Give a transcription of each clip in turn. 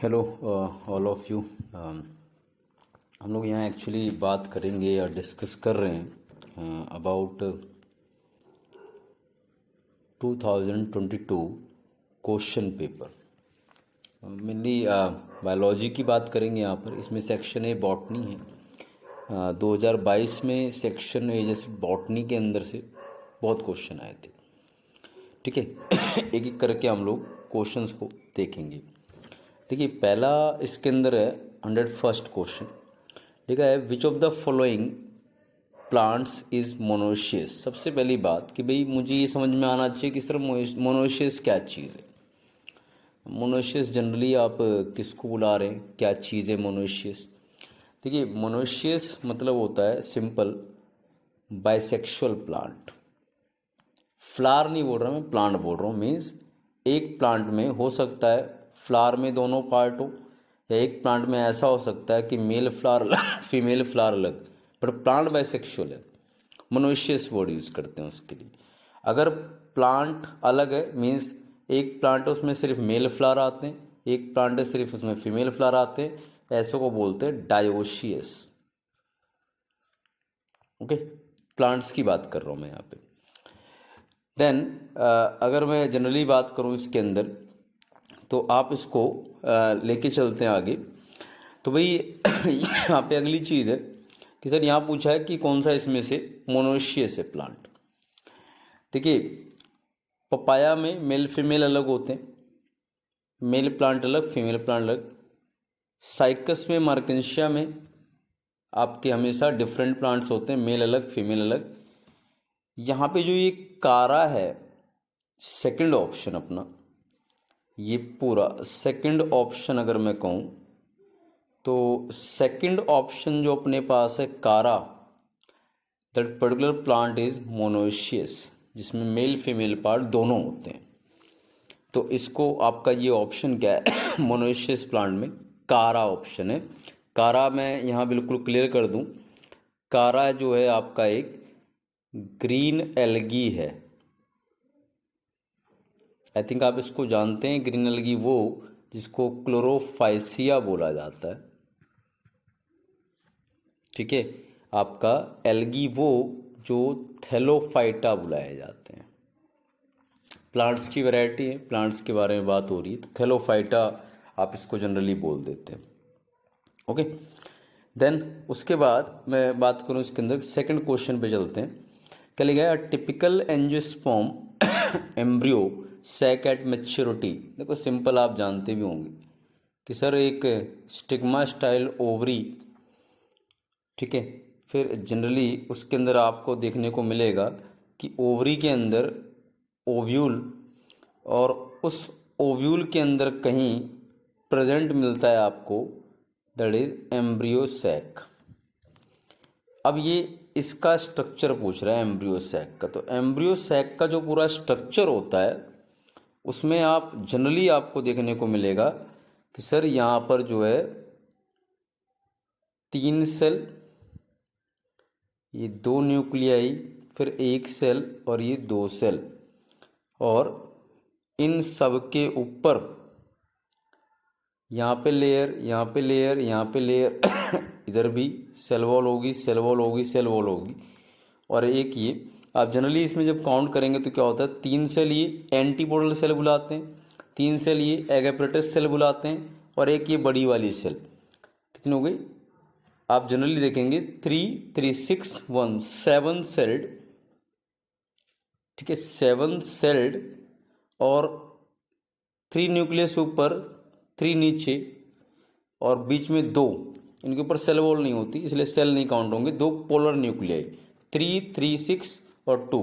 Hello all of you. हम लोग यहाँ एक्चुअली बात करेंगे या डिस्कस कर रहे हैं about 2022 question paper. Mainly biology की बात करेंगे यहाँ पर। इसमें सेक्शन ए बॉटनी है। 2022 में सेक्शन ए जैसे बॉटनी के अंदर से बहुत क्वेश्चन आए थे। ठीक है एक एक करके हम लोग क्वेश्चंस को देखेंगे। देखिए पहला इसके अंदर है 101st क्वेश्चन। लिखा है which of the following plants is monoecious. सबसे पहली बात कि भाई मुझे ये समझ में आना चाहिए कि सर मोनोशियस क्या चीज़ है। मोनोशियस जनरली आप किसको बुला रहे हैं, क्या चीज़ है मोनोशियस। देखिए मोनोशियस मतलब होता है सिंपल बाइसेक्सुअल प्लांट। फ्लावर नहीं बोल रहा मैं, प्लांट बोल रहा हूँ। मीन्स एक प्लांट में हो सकता है फ्लावर में दोनों पार्ट हो, या एक प्लांट में ऐसा हो सकता है कि मेल फ्लावर अलग फीमेल फ्लावर अलग, पर प्लांट बाइसेक्सुअल है। मोनोशियस वर्ड यूज़ करते हैं उसके लिए। अगर प्लांट अलग है मीन्स एक प्लांट है उसमें सिर्फ मेल फ्लावर आते हैं, एक प्लांट है सिर्फ उसमें फीमेल फ्लावर आते हैं, ऐसे को बोलते हैं डायोशियस। ओके, प्लांट्स की बात कर रहा हूँ मैं यहाँ पे। देन अगर मैं जनरली बात करूँ इसके अंदर तो आप इसको लेके चलते हैं आगे। तो भाई यहाँ पे अगली चीज़ है कि सर यहाँ पूछा है कि कौन सा इसमें से मोनोशियस है प्लांट। देखिए पपाया में मेल फीमेल अलग होते हैं, मेल प्लांट अलग फीमेल प्लांट अलग। साइकस में मार्केंशिया में आपके हमेशा डिफरेंट प्लांट्स होते हैं, मेल अलग फीमेल अलग। यहाँ पे जो ये कारा है सेकंड ऑप्शन अपना, ये पूरा सेकंड ऑप्शन अगर मैं कहूँ तो सेकंड ऑप्शन जो अपने पास है कारा, that particular plant is monoecious, जिसमें मेल फीमेल पार्ट दोनों होते हैं। तो इसको आपका ये ऑप्शन क्या है मोनोशियस प्लांट में कारा ऑप्शन है। कारा मैं यहाँ बिल्कुल क्लियर कर दूँ, कारा जो है आपका एक ग्रीन एल्गी है। आई थिंक आप इसको जानते हैं, ग्रीन एल्गी वो जिसको क्लोरोफाइसिया बोला जाता है। ठीक है, आपका एल्गी वो जो थैलोफाइटा बुलाए जाते हैं। प्लांट्स की वैरायटी है, प्लांट्स के बारे में बात हो रही है तो थैलोफाइटा आप इसको जनरली बोल देते हैं। ओके, देन उसके बाद मैं बात करूं इसके अंदर सेकंड क्वेश्चन पे चलते हैं। क्या लिखा है typical angiosperm embryo sac at maturity. देखो सिंपल आप जानते भी होंगे कि सर एक स्टिग्मा स्टाइल ओवरी, ठीक है, फिर जनरली उसके अंदर आपको देखने को मिलेगा कि ओवरी के अंदर ओव्यूल, और उस ओव्यूल के अंदर कहीं प्रेजेंट मिलता है आपको, दैट इज एम्ब्रियो सैक। अब ये इसका स्ट्रक्चर पूछ रहा है एम्ब्रियो सैक का। तो एम्ब्रियो सैक का जो पूरा स्ट्रक्चर होता है उसमें आप जनरली आपको देखने को मिलेगा कि सर यहाँ पर जो है 3 सेल, ये 2 न्यूक्लियाई, फिर 1 सेल और ये 2 सेल, और इन सब के ऊपर यहाँ पे लेयर, यहाँ पे लेयर, यहाँ पे लेयर इधर भी सेल वॉल होगी, सेल वॉल होगी, सेल वॉल होगी, और एक ये आप जनरली इसमें जब काउंट करेंगे तो क्या होता है 3 सेल ये एंटीपोडल सेल बुलाते हैं, 3 सेल ये एगैप्रेटस सेल बुलाते हैं, और एक ये बड़ी वाली सेल। कितनी हो गई आप जनरली देखेंगे 3 3 6 1 7 सेल्ड। ठीक है, 7 सेल्ड, और 3 न्यूक्लियस ऊपर 3 नीचे, और बीच में 2, इनके ऊपर सेल वॉल नहीं होती इसलिए सेल नहीं काउंट होंगे। 2 पोलर न्यूक्लियाई 3 3 6 और 2,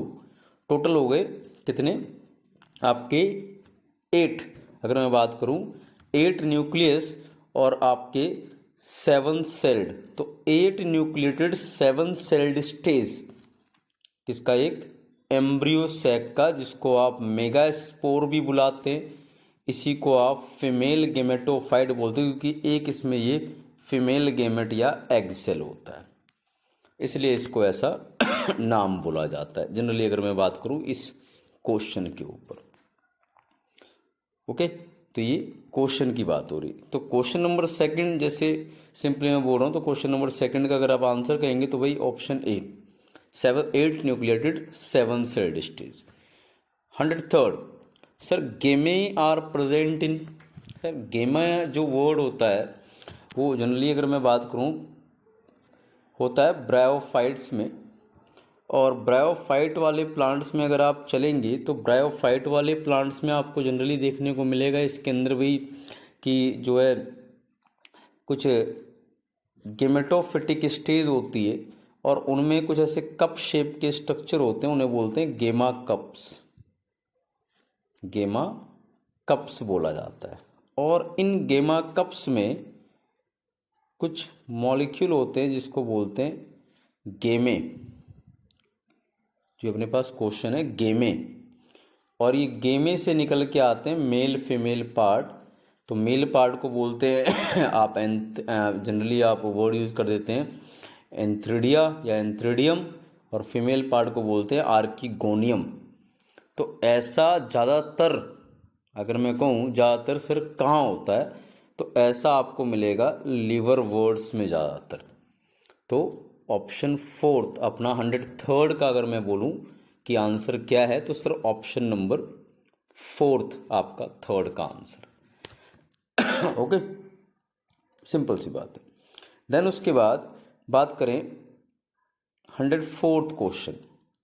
टोटल हो गए कितने आपके 8। अगर मैं बात करूं 8 न्यूक्लियस और आपके 7 सेल्ड, तो 8 न्यूक्लिएटेड 7 सेल्ड स्टेज किसका, एक एम्ब्रियो सैक का, जिसको आप मेगास्पोर भी बुलाते हैं। इसी को आप फीमेल गेमेटोफाइट बोलते हैं क्योंकि एक इसमें ये फीमेल गेमेट या एग सेल होता है, इसलिए इसको ऐसा नाम बोला जाता है जनरली अगर मैं बात करूं इस क्वेश्चन के ऊपर। ओके, तो ये क्वेश्चन की बात हो रही। तो क्वेश्चन नंबर सेकंड, जैसे सिंपली मैं बोल रहा हूँ, तो क्वेश्चन नंबर सेकंड का अगर आप आंसर कहेंगे तो भाई option A, 8 nucleated 7 celled stage. 103, sir gametes are present in, sir gamete जो वर्ड होता है वो जनरली अगर मैं बात करूँ होता है ब्रायोफाइट्स में, और ब्रायोफाइट वाले प्लांट्स में अगर आप चलेंगे तो ब्रायोफाइट वाले प्लांट्स में आपको जनरली देखने को मिलेगा इसके अंदर भी कि जो है कुछ गेमेटोफिटिक स्टेज होती है, और उनमें कुछ ऐसे कप शेप के स्ट्रक्चर होते हैं, उन्हें बोलते हैं गेमा कप्स, गेमा कप्स बोला जाता है। और इन गेमा कप्स में कुछ मॉलिक्यूल होते हैं जिसको बोलते हैं गेमे, जो अपने पास क्वेश्चन है गेमे, और ये गेमे से निकल के आते हैं मेल फीमेल पार्ट। तो मेल पार्ट को बोलते हैं आप जनरली आप वर्ड यूज कर देते हैं एंथ्रिडिया या एंथ्रिडियम, और फीमेल पार्ट को बोलते हैं आर्किगोनियम। तो ऐसा ज़्यादातर अगर मैं कहूँ ज़्यादातर सर कहाँ होता है, तो ऐसा आपको मिलेगा लिवर वर्ड्स में ज़्यादातर। तो ऑप्शन फोर्थ अपना 103 का अगर मैं बोलूं कि आंसर क्या है, तो सर ऑप्शन नंबर फोर्थ आपका थर्ड का आंसर। ओके, सिंपल सी बात है। देन उसके बाद बात करें 104th क्वेश्चन।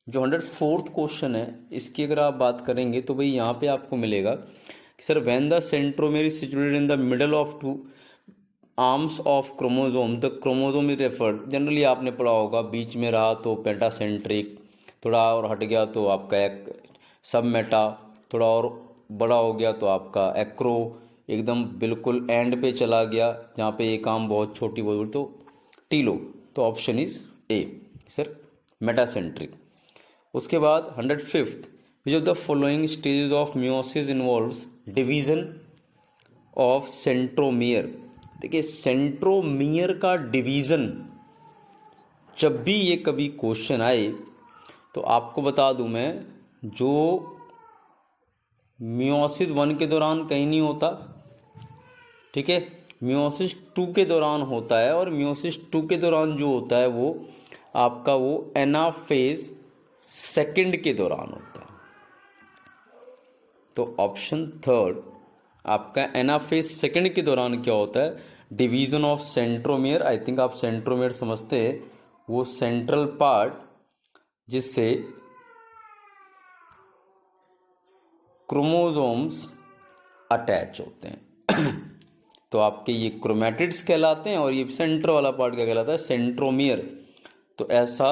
जो 104th क्वेश्चन है इसकी अगर आप बात करेंगे तो भाई यहाँ पे आपको मिलेगा कि sir when the centromere is situated in the middle of two arms of chromosome, the chromosome is referred, generally आपने पढ़ा होगा बीच में रहा तो पेंटासेंट्रिक, थोड़ा और हट गया तो आपका एक सब मेटा, थोड़ा और बड़ा हो गया तो आपका एक्रो, एकदम बिल्कुल एंड पे चला गया जहाँ पे एक आर्म बहुत छोटी बहुत, तो टीलो। तो option is a sir metacentric. उसके बाद 105th, which of the following stages of meiosis involves division of centromere. देखिए सेंट्रोमियर का डिवीजन जब भी ये कभी क्वेश्चन आए तो आपको बता दूं मैं, जो मियोसिस 1 के दौरान कहीं नहीं होता, ठीक है, मियोसिस 2 के दौरान होता है, और मियोसिस 2 के दौरान जो होता है वो आपका वो एनाफेज सेकंड के दौरान होता है। तो ऑप्शन थर्ड आपका एनाफेज सेकंड के दौरान क्या होता है, division of centromere. I think आप सेंट्रोमियर समझते हैं, वो सेंट्रल पार्ट जिससे क्रोमोसोम्स अटैच होते हैं तो आपके ये क्रोमैटिड्स कहलाते हैं, और ये सेंटर वाला पार्ट क्या कहलाता है, सेंट्रोमियर। तो ऐसा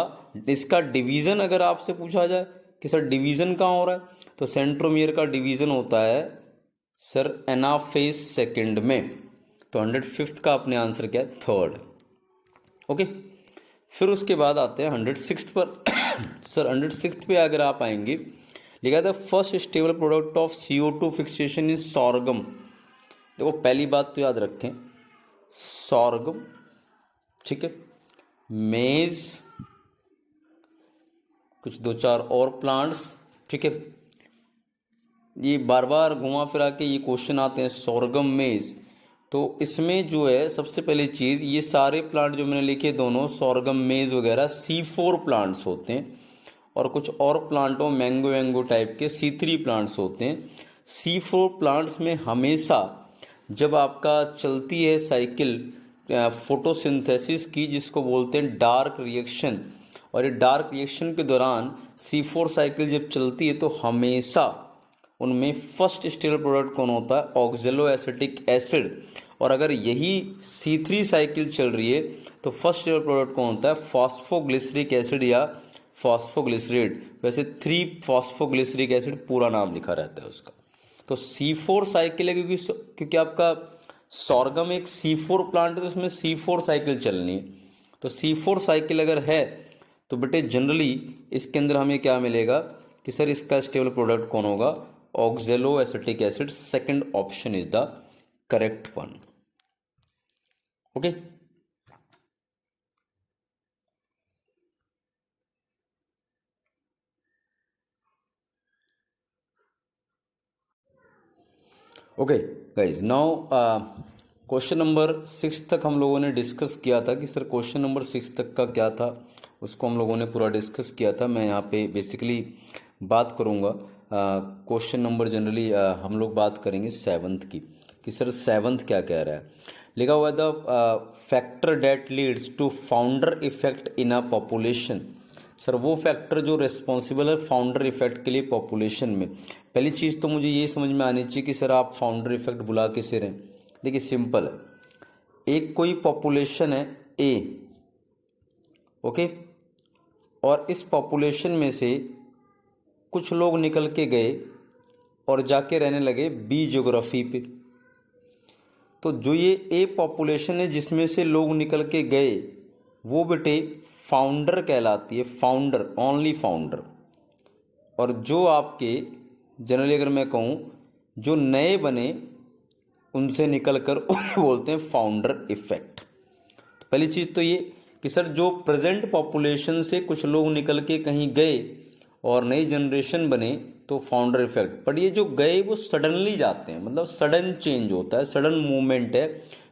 इसका डिवीजन अगर आपसे पूछा जाए कि सर डिवीजन कहाँ हो रहा है, तो सेंट्रोमियर का डिवीजन होता है सर एनाफेज सेकंड में। तो 105th का अपने आंसर क्या है, थर्ड। ओके, फिर उसके बाद आते हैं 106th पर। सर 106th पे अगर आप आएंगे, लिखा था first stable product of CO2 fixation is sorghum. देखो पहली बात तो याद रखें, सॉर्गम, ठीक है, मेज, कुछ दो चार और प्लांट्स, ठीक है, ये बार बार घुमा फिरा के ये क्वेश्चन आते हैं सॉर्गम मेज। तो इसमें जो है सबसे पहली चीज़, ये सारे प्लांट जो मैंने लिखे दोनों सॉर्गम मेज वगैरह C4 प्लांट्स होते हैं, और कुछ और प्लांटों मैंगो वैंगो टाइप के C3 प्लांट्स होते हैं। C4 प्लांट्स में हमेशा जब आपका चलती है साइकिल फोटोसिंथेसिस की, जिसको बोलते हैं डार्क रिएक्शन, और ये डार्क रिएक्शन के दौरान C4 साइकिल जब चलती है तो हमेशा उनमें फर्स्ट स्टेबल प्रोडक्ट कौन होता है, ऑक्जेलो एसिटिक एसिड। और अगर यही C3 साइकिल चल रही है तो फर्स्ट स्टेबल प्रोडक्ट कौन होता है, फॉस्फोग्लिसरिक एसिड या फॉस्फोग्लिसरेट। वैसे 3 फॉस्फोग्लिसरिक एसिड पूरा नाम लिखा रहता है उसका। तो C4 साइकिल है क्योंकि आपका सॉर्गम एक C4 प्लांट है, तो उसमें C4 साइकिल चलनी है। तो C4 साइकिल अगर है तो बेटे जनरली इसके अंदर हमें क्या मिलेगा कि सर इसका स्टेबल प्रोडक्ट कौन होगा, ऑक्जेलो acetic acid. Second option is the correct one. Okay, okay guys, now question number 6 तक हम लोगों ने डिस्कस किया था कि सर क्वेश्चन नंबर 6 तक का क्या था, उसको हम लोगों ने पूरा डिस्कस किया था। मैं यहाँ पे बेसिकली बात करूँगा क्वेश्चन नंबर जनरली हम लोग बात करेंगे 7th की, कि सर 7th क्या कह रहा है। लिखा हुआ है the factor that leads to founder effect in a population. Sir वो फैक्टर जो रिस्पॉन्सिबल है फाउंडर इफेक्ट के लिए पॉपुलेशन में। पहली चीज़ तो मुझे ये समझ में आनी चाहिए कि सर आप फाउंडर इफेक्ट बुला कैसे रहे हैं। देखिए सिंपल है, एक कोई पॉपुलेशन है ए, ओके, और इस पॉपुलेशन में से कुछ लोग निकल के गए और जाके रहने लगे बी ज्योग्राफी पे। तो जो ये ए पॉपुलेशन है जिसमें से लोग निकल के गए, वो बेटे फाउंडर कहलाती है, फाउंडर, ओनली फाउंडर। और जो आपके जनरली अगर मैं कहूँ जो नए बने उनसे निकल कर बोलते हैं फाउंडर इफेक्ट। तो पहली चीज़ तो ये कि सर जो प्रेजेंट पॉपुलेशन से कुछ लोग निकल के कहीं गए और नई जनरेशन बने तो फाउंडर इफेक्ट। पर ये जो गए वो सडनली जाते हैं, मतलब सडन चेंज होता है, सडन मूवमेंट है,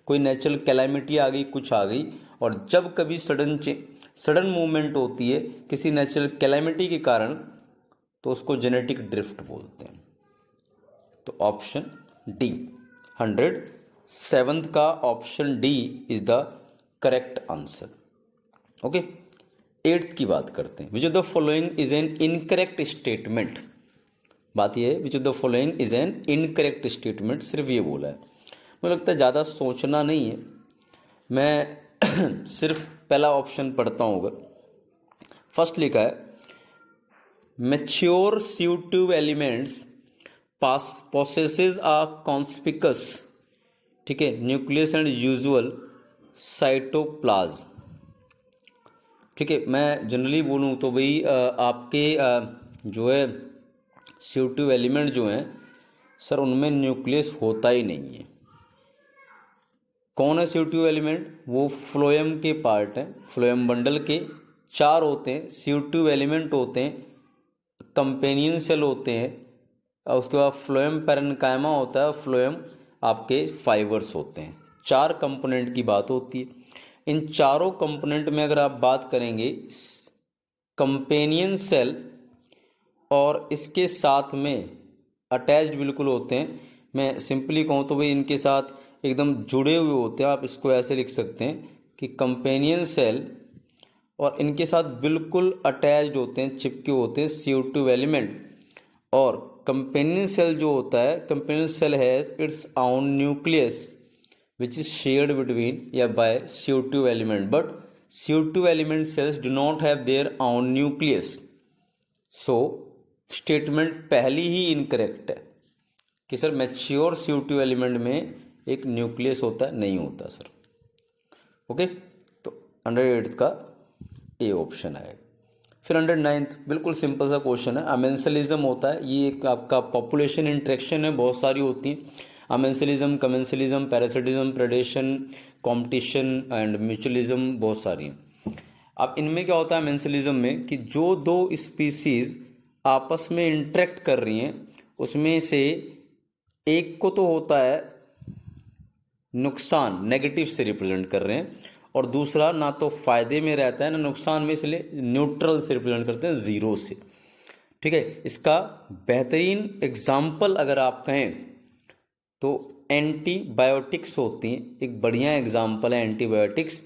कोई नेचुरल कैलामिटी आ गई, कुछ आ गई, और जब कभी सडन मूवमेंट होती है किसी नेचुरल कैलामिटी के कारण तो उसको जेनेटिक ड्रिफ्ट बोलते हैं। तो ऑप्शन डी 107th का option D is the correct answer. Okay, 8th की बात करते हैं। विच of the following is an incorrect statement. बात यह है which of the following is an incorrect statement, सिर्फ ये बोला है। मुझे लगता है ज़्यादा सोचना नहीं है, मैं सिर्फ पहला ऑप्शन पढ़ता हूँ। अगर फर्स्ट लिखा है mature CO2 elements possesses a conspicuous, ठीक है, न्यूक्लियस एंड यूजुअल साइटोप्लाज्म। ठीक है, मैं जनरली बोलूँ तो भाई आपके जो है CO2 एलिमेंट जो हैं सर उनमें न्यूक्लियस होता ही नहीं है। कौन है CO2 एलिमेंट? वो फ्लोएम के पार्ट हैं, फ्लोएम बंडल के 4 होते हैं CO2 एलिमेंट होते हैं, कंपेनियन सेल होते हैं, और उसके बाद फ्लोएम पैरेन्काइमा होता है, फ्लोएम आपके फाइबर्स होते हैं। 4 कंपोनेंट की बात होती है। इन चारों कंपोनेंट में अगर आप बात करेंगे कंपेनियन सेल और इसके साथ में अटैच्ड बिल्कुल होते हैं। मैं सिंपली कहूँ तो भाई इनके साथ एकदम जुड़े हुए होते हैं। आप इसको ऐसे लिख सकते हैं कि कंपेनियन सेल और इनके साथ बिल्कुल अटैच्ड होते हैं, चिपके होते हैं CO2 एलिमेंट। और कंपेनियन सेल जो होता है, companion cell has its own nucleus which is shared between या by CO2 element, but CO2 element cells do not have their own nucleus. So statement पहली ही इनकरेक्ट है कि सर मैच्योर CO2 एलिमेंट में एक न्यूक्लियस होता है, नहीं होता सर। ओके, तो 108 का ए ऑप्शन आएगा। फिर 109th बिल्कुल सिंपल सा क्वेश्चन है। अमेंसलिज्म होता है, ये एक आपका पॉपुलेशन इंट्रैक्शन है, बहुत सारी होती हैं। Amensalism, commensalism, parasitism, predation, competition and mutualism, बहुत सारी हैं। अब इनमें क्या होता है अमेंसलिज्म में कि जो दो स्पीसीज आपस में इंटरेक्ट कर रही हैं उसमें से एक को तो होता है नुकसान, नेगेटिव से रिप्रेजेंट कर रहे हैं, और दूसरा ना तो फायदे में रहता है ना नुकसान में, इसलिए न्यूट्रल से रिप्रेजेंट करते हैं, जीरो से। ठीक है, इसका बेहतरीन एग्जाम्पल अगर आप कहें तो एंटीबायोटिक्स होती हैं, एक बढ़िया एग्जाम्पल है एंटीबायोटिक्स।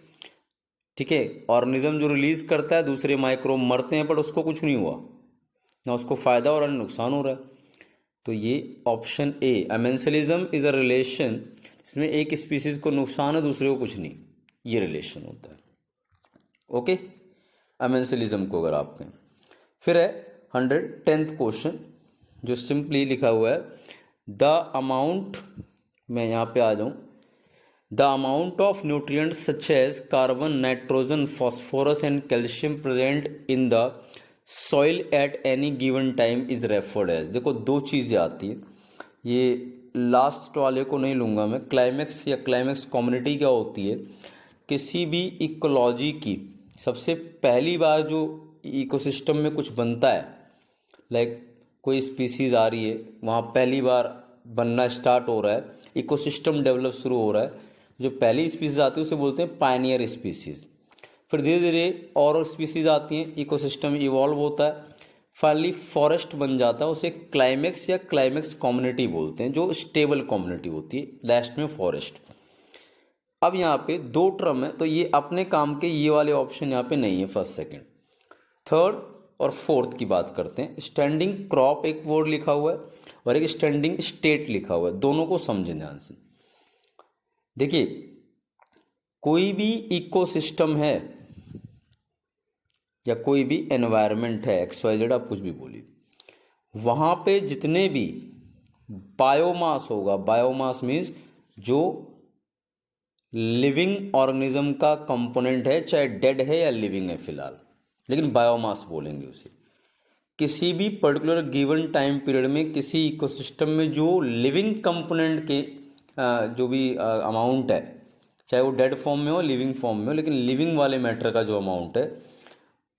ठीक है, ऑर्गेनिज्म जो रिलीज करता है, दूसरे माइक्रोब मरते हैं पर उसको कुछ नहीं हुआ, ना उसको फायदा हो रहा है ना नुकसान हो रहा है। तो ये option A, amensalism is a relation जिसमें एक स्पीसीज को नुकसान है दूसरे को कुछ नहीं, ये रिलेशन होता है। ओके, अमेंसलिज्म को अगर आप कहें। फिर है 110th क्वेश्चन जो सिंपली लिखा हुआ है द अमाउंट, मैं यहाँ पे आ जाऊँ, the amount of nutrients such as carbon, nitrogen, phosphorus and calcium present in the soil at any given time is referred as. देखो दो चीज़ें आती है, ये लास्ट वाले को नहीं लूँगा मैं। क्लाइमेक्स या क्लाइमेक्स कम्युनिटी क्या होती है, किसी भी इकोलॉजी की सबसे पहली बार जो इकोसिस्टम में कुछ बनता है, लाइक कोई स्पीसीज आ रही है, वहाँ पहली बार बनना स्टार्ट हो रहा है, इकोसिस्टम डेवलप शुरू हो रहा है, जो पहली स्पीसीज आती है उसे बोलते हैं पायनियर स्पीसीज। फिर धीरे धीरे और स्पीसीज आती हैं, इकोसिस्टम इवॉल्व होता है, फाइनली फॉरेस्ट बन जाता है, उसे क्लाइमेक्स या क्लाइमेक्स कम्युनिटी बोलते हैं, जो स्टेबल कम्युनिटी होती है, लास्ट में फॉरेस्ट। अब यहाँ पे दो टर्म है, तो ये अपने काम के ये वाले ऑप्शन यहाँ पे नहीं है, फर्स्ट सेकंड। थर्ड और फोर्थ की बात करते हैं। स्टैंडिंग क्रॉप एक वर्ड लिखा हुआ है और एक स्टैंडिंग स्टेट लिखा हुआ है, दोनों को समझें ध्यान से। देखिए, कोई भी इकोसिस्टम है या कोई भी एनवायरनमेंट है, XYZ आप कुछ भी बोलिए, वहाँ पे जितने भी बायोमास होगा, बायोमास मीन्स जो लिविंग ऑर्गेनिज्म का कंपोनेंट है, चाहे डेड है या लिविंग है फिलहाल, लेकिन बायोमास बोलेंगे उसे। किसी भी पर्टिकुलर गिवन टाइम पीरियड में किसी इकोसिस्टम में जो लिविंग कंपोनेंट के जो भी अमाउंट है, चाहे वो डेड फॉर्म में हो लिविंग फॉर्म में हो, लेकिन लिविंग वाले मैटर का जो अमाउंट है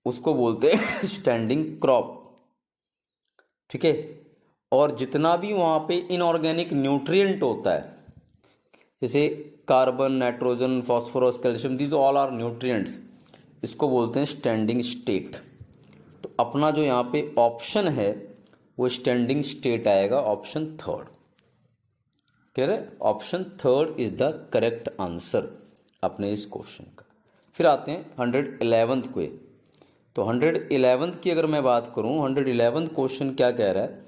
उसको बोलते हैं स्टैंडिंग क्रॉप। ठीक है। और जितना भी वहाँ पे इनऑर्गेनिक न्यूट्रिएंट होता है, जैसे carbon, nitrogen, phosphorus, calcium, these all are nutrients, इसको बोलते हैं स्टैंडिंग स्टेट। तो अपना जो यहाँ पे ऑप्शन है वो स्टैंडिंग स्टेट आएगा, ऑप्शन थर्ड। क्लियर है? Option third is the correct answer अपने इस क्वेश्चन का। फिर आते हैं 111th को। तो 111th की अगर मैं बात करूं, 111th क्वेश्चन क्या कह रहा है,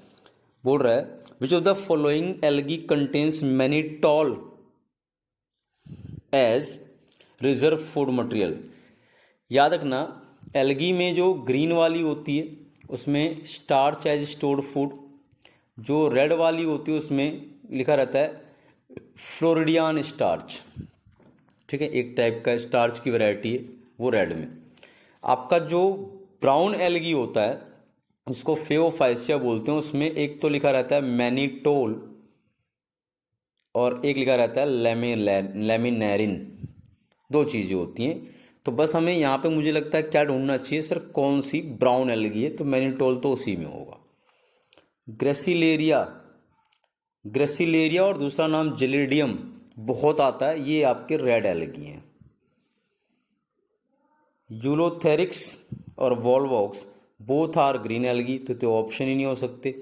बोल रहा है which of the following algae contains mannitol as reserve food material. याद रखना, एल्गी में जो ग्रीन वाली होती है उसमें स्टार्च एज स्टोर्ड फूड, जो रेड वाली होती है उसमें लिखा रहता है फ्लोरिडियन स्टार्च। ठीक है, एक टाइप का स्टार्च की वैरायटी है वो रेड में। आपका जो ब्राउन एल्गी होता है उसको फेओफाइसिया बोलते हैं, उसमें एक तो लिखा रहता है मैनिटोल और एक लिखा रहता है लेमिनेरिन, दो चीज़ें होती हैं। तो बस हमें यहाँ पे मुझे लगता है क्या ढूंढना चाहिए सर, कौन सी ब्राउन एल्गी है, तो मैनिटोल तो उसी में होगा। ग्रेसिलेरिया और दूसरा नाम जेलिडियम बहुत आता है, ये आपके रेड एल्गी हैं। यूलोथेरिक्स और Volvox both are green algae, तो ऑप्शन ही नहीं हो सकते।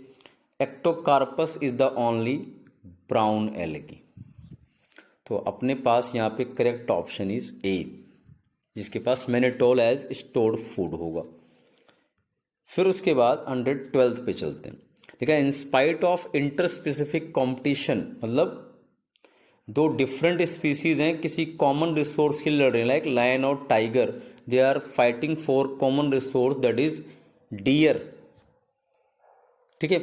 Ectocarpus is the only brown algae. तो अपने पास यहाँ पे करेक्ट ऑप्शन इज ए, जिसके पास मैनिटोल एज स्टोर्ड फूड होगा। फिर उसके बाद 112th पे चलते हैं। ठीक है, इन spite of interspecific competition, मतलब दो डिफरेंट स्पीसीज हैं, किसी कॉमन रिसोर्स के लिए लड़ रहे हैं, लाइक लायन और tiger, they are fighting for common resource that is deer. ठीक है,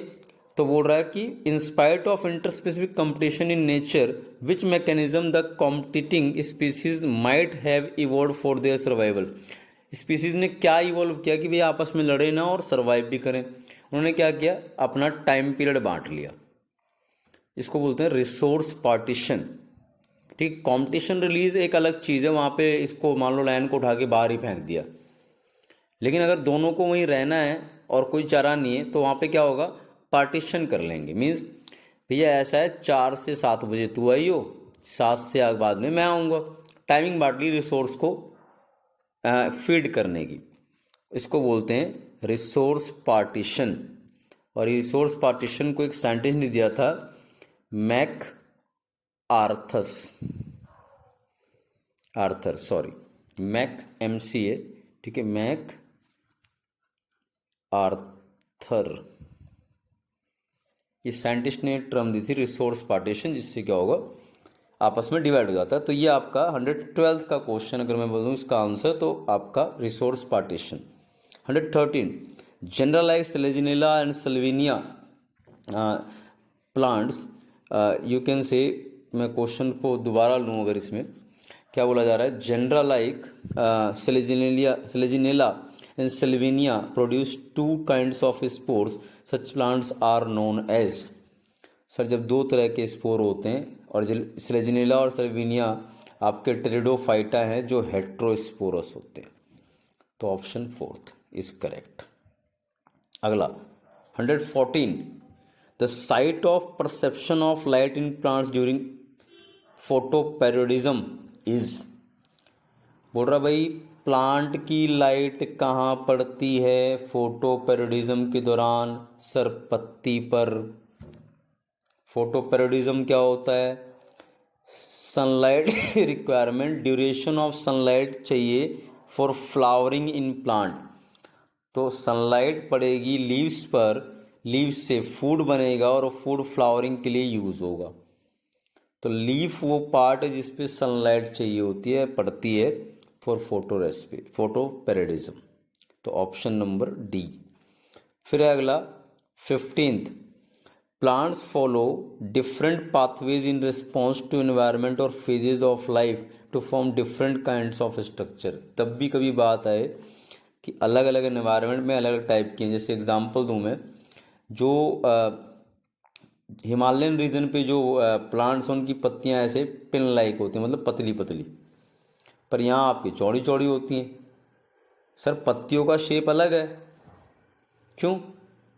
तो बोल रहा है कि in spite of interspecific competition in nature which mechanism the competing species might have evolve for their survival. Species ने क्या इवॉल्व किया कि भाई आपस में लड़े ना और सर्वाइव भी करें। उन्होंने क्या किया, अपना टाइम पीरियड बांट लिया, इसको बोलते हैं रिसोर्स पार्टीशन। ठीक, कंपटीशन रिलीज एक अलग चीज़ है, वहाँ पे इसको मान लो लायन को उठा के बाहर ही फेंक दिया, लेकिन अगर दोनों को वहीं रहना है और कोई चारा नहीं है तो वहाँ पे क्या होगा, पार्टीशन कर लेंगे। मीन्स भैया ऐसा है 4 से 7 बजे तू आई हो, 7 से बाद में मैं आऊँगा, टाइमिंग बांट ली रिसोर्स को फीड करने की, इसको बोलते हैं रिसोर्स पार्टीशन। और रिसोर्स पार्टीशन को एक साइंटिस्ट ने दिया था, मैक MCA, ठीक है, मैक आर्थर, इस साइंटिस्ट ने टर्म दी थी रिसोर्स पार्टीशन, जिससे क्या होगा आपस में डिवाइड हो जाता है। तो ये आपका 112th का क्वेश्चन अगर मैं बोलूँ इसका आंसर, तो आपका resource partition. 113 genera like Selaginella and Salvinia plants, you can say, मैं क्वेश्चन को दोबारा लूँ अगर इसमें क्या बोला जा रहा है, genera like Selaginella and Salvinia produce 2 kinds of spores, such plants are known as. Sir जब 2 तरह के स्पोर होते हैं और सेलेजिनेला और सल्विनिया आपके टेरिडोफाइटा हैं जो हेट्रोस्पोरस होते हैं, तो ऑप्शन 4th इज करेक्ट। अगला 114 the site of perception of light in plants during photoperiodism is, बोल रहा भाई प्लांट की लाइट कहाँ पड़ती है फोटोपेरियोडिज्म के दौरान? सर पत्ती पर। फोटोपेरियोडिज्म क्या होता है? Sunlight requirement, duration of sunlight चाहिए फॉर फ्लावरिंग इन प्लांट। तो सनलाइट पड़ेगी लीव्स पर, लीव्स से फूड बनेगा और फूड फ्लावरिंग के लिए यूज होगा। तो लीफ वो पार्ट है जिसपे सनलाइट चाहिए होती है, पड़ती है फॉर फोटोपेरियोडिज्म। तो ऑप्शन नंबर डी। फिर अगला 15th, plants follow different pathways in response to environment और phases of life to form different kinds of structure. तब भी कभी बात आए कि अलग अलग एनवायरनमेंट में अलग अलग टाइप की हैं। जैसे एग्जांपल दूं मैं, जो हिमालयन रीजन पे जो प्लांट्स हैं उनकी पत्तियां ऐसे पिन लाइक होती हैं, मतलब पतली पतली, पर यहाँ आपकी चौड़ी चौड़ी होती हैं। सर पत्तियों का शेप अलग है, क्यों?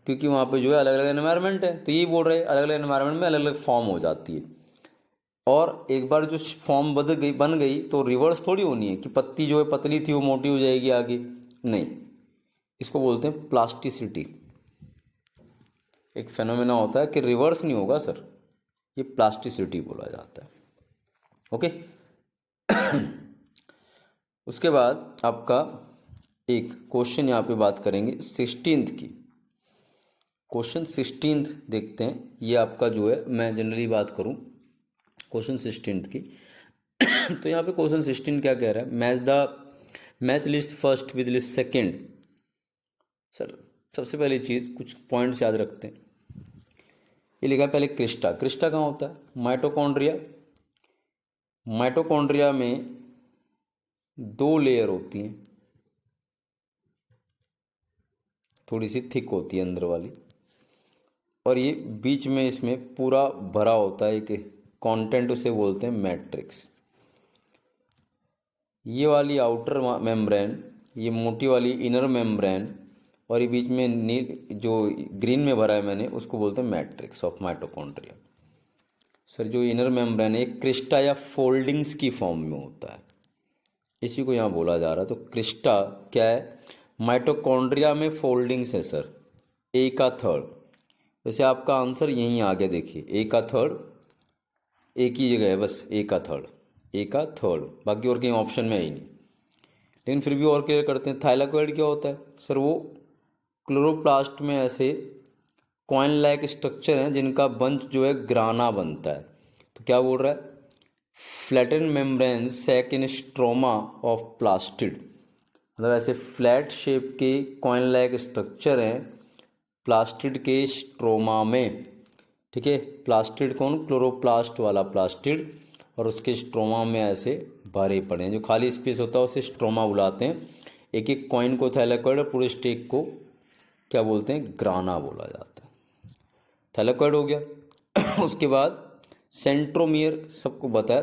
क्योंकि वहाँ पे जो है अलग अलग एनवायरनमेंट है। तो यही बोल रहे हैं अलग अलग एनवायरनमेंट में अलग अलग फॉर्म हो जाती है। और एक बार जो फॉर्म बन गई तो रिवर्स थोड़ी होनी है कि पत्ती जो है पतली थी वो मोटी हो जाएगी आगे, नहीं। इसको बोलते हैं प्लास्टिसिटी। एक फेनोमेना होता है कि रिवर्स नहीं होगा सर, ये प्लास्टिसिटी बोला जाता है। ओके। उसके बाद आपका एक क्वेश्चन यहाँ पे बात करेंगे 16th की। क्वेश्चन 16th देखते हैं। ये आपका जो है, मैं जनरली बात करूँ क्वेश्चन 16th की तो यहाँ पे क्वेश्चन 16 क्या कह रहा है? Match list first with list second. Sir सबसे पहली चीज़ कुछ पॉइंट्स याद रखते हैं। ये लिखा पहले क्रिस्टा। क्रिस्टा कहाँ होता है? माइटोकॉन्ड्रिया। माइटोकॉन्ड्रिया में 2 लेयर होती हैं, थोड़ी सी थिक होती है अंदर वाली, और ये बीच में इसमें पूरा भरा होता है एक कंटेंट, उसे बोलते हैं मैट्रिक्स। ये वाली आउटर मेम्ब्रेन, ये मोटी वाली इनर मेम्ब्रेन, और ये बीच में जो ग्रीन में भरा है मैंने, उसको बोलते हैं मैट्रिक्स ऑफ माइटोकॉन्ड्रिया। सर जो इनर मेम्ब्रेन है क्रिस्टा या फोल्डिंग्स की फॉर्म में होता है, इसी को यहाँ बोला जा रहा है। तो क्रिस्टा क्या है? माइटोकॉन्ड्रिया में फोल्डिंग्स है सर, ए का थर्ड। वैसे आपका आंसर यहीं आ गया, देखिए ए का थर्ड, एक ही जगह है बस, ए का थर्ड, ए का थर्ड, बाकी और कहीं ऑप्शन में है ही नहीं। लेकिन फिर भी और क्लियर करते हैं। थाइलाकोइड क्या होता है? सर वो क्लोरोप्लास्ट में ऐसे कॉइन लाइक स्ट्रक्चर हैं जिनका बंच जो है ग्राना बनता है। तो क्या बोल रहा है? Flatten membrane sac in stroma of plastid, मतलब ऐसे फ्लैट शेप के कॉइन लाइक स्ट्रक्चर हैं प्लास्टिड के स्ट्रोमा में। ठीक है, प्लास्टिड कौन? क्लोरोप्लास्ट वाला प्लास्टिड, और उसके स्ट्रोमा में ऐसे भरे पड़े हैं। जो खाली स्पेस होता है उसे स्ट्रोमा बुलाते हैं। एक एक कॉइन को थैलेकॉइड और पूरे स्टेक को क्या बोलते हैं? ग्राना बोला जाता है। थैलेकॉइड हो गया। उसके बाद सेंट्रोमियर, सबको बताया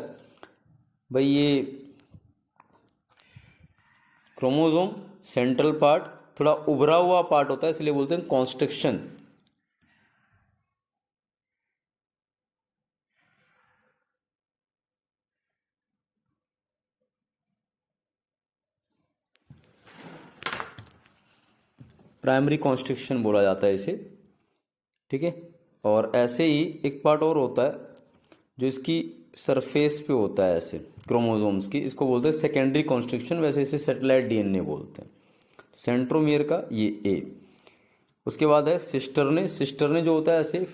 भाई, ये क्रोमोसोम सेंट्रल पार्ट थोड़ा उभरा हुआ पार्ट होता है, इसलिए बोलते हैं कॉन्स्ट्रिक्शन। प्राइमरी कॉन्स्ट्रिक्शन बोला जाता है इसे। ठीक है, और ऐसे ही एक पार्ट और होता है जो इसकी सरफेस पे होता है ऐसे क्रोमोसोम्स की, इसको बोलते हैं सेकेंडरी कॉन्स्ट्रिक्शन। वैसे इसे सैटेलाइट डीएनए बोलते हैं। सेंट्रोमियर का ये ए। उसके बाद है सिस्टरने। सिस्टरने जो होता है ऐसे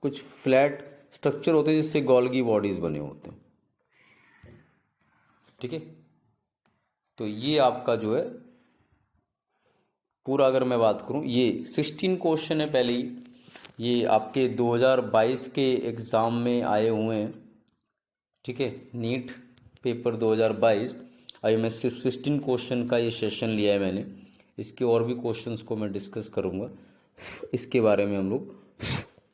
कुछ फ्लैट स्ट्रक्चर होते हैं जिससे गोल्गी बॉडीज बने होते हैं। ठीक है, तो ये आपका जो है पूरा, अगर मैं बात करूं, ये 16 क्वेश्चन है पहले ही, ये आपके 2022 के एग्ज़ाम में आए हुए हैं। ठीक है, नीट पेपर 2022। अभी मैं सिर्फ 16 क्वेश्चन का ये सेशन लिया है मैंने। इसके और भी क्वेश्चंस को मैं डिस्कस करूँगा, इसके बारे में हम लोग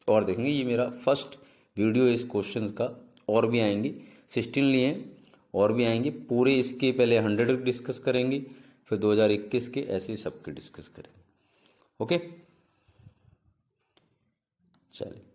और देखेंगे। ये मेरा फर्स्ट वीडियो इस क्वेश्चंस का, और भी आएंगे। 16 लिए हैं, और भी आएंगे पूरे। इसके पहले 100 डिस्कस करेंगे, फिर 2021 के, ऐसे ही सबके डिस्कस करेंगे। ओके, चलिए।